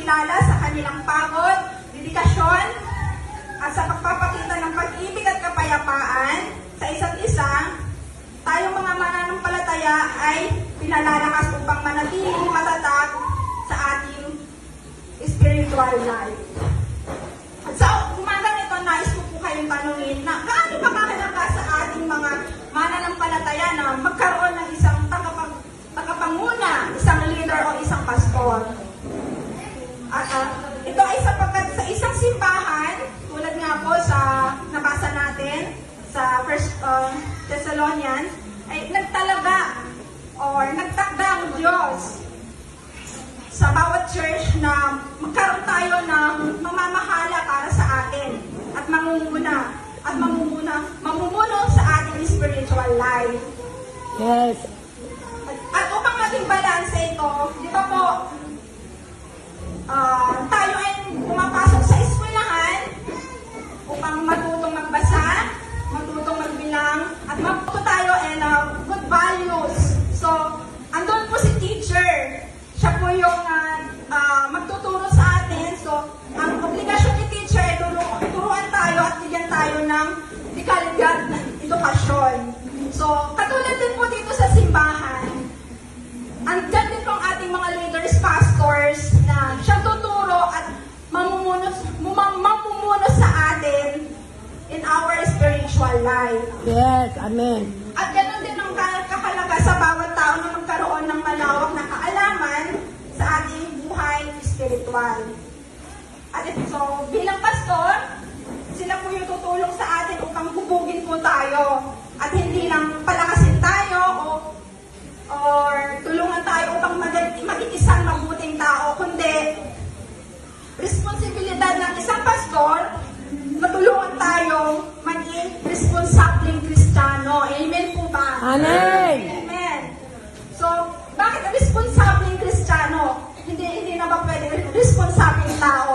ipapakilala sa kanilang pagod, dedikasyon, at sa pagpapakita ng pag-ibig at kapayapaan sa isa't isa. Tayong mga mananampalataya ay pinalalakas upang manatiling matatag sa ating spiritual life. At sa umagang ito, nais ko po kayong tanungin na gaano ba kahalaga sa ating mga mananampalataya na magkaroon ng isang tagapanguna, isang leader o isang pastor. Ito ay sapagkat sa isang simbahan, tulad nga po sa nabasa natin sa 1 Thessalonians, ay nagtalaga or nagtakda ang Diyos sa bawat church na magkaroon tayo ng mamamahala para sa atin at mamumuno sa ating spiritual life. Yes. At upang maging balanse ito, di ba po, tayo ay pumapasok sa eskwelahan upang matutong magbasa, matutong magbilang, at matuto tayo and good values. So, andun po si teacher. Siya po yung magtuturo sa atin. So, ang obligasyon ni teacher ay turuan tayo at bigyan tayo ng dekalidad na edukasyon. So, katulad din po dito sa simbahan, andyan din po ang ating mga leaders, pastors, na siyang tuturo at mamumuno sa atin in our spiritual life. Yes, amen. At ganoon din ang kakalaga sa bawat tao na magkaroon ng malawak na kaalaman sa ating buhay spiritual. At so, bilang pastor, sila po yung tutulong sa atin upang hubugin po tayo. At hindi lang palakasin tayo or tulungan tayo upang maging isang mabuting tao, kundi responsibilidad ng isang pastor, matulungan tayong maging responsableng Kristiyano. Amen po ba? Amen. Amen. So, bakit responsableng Kristiyano? Hindi na ba pwede responsableng tao?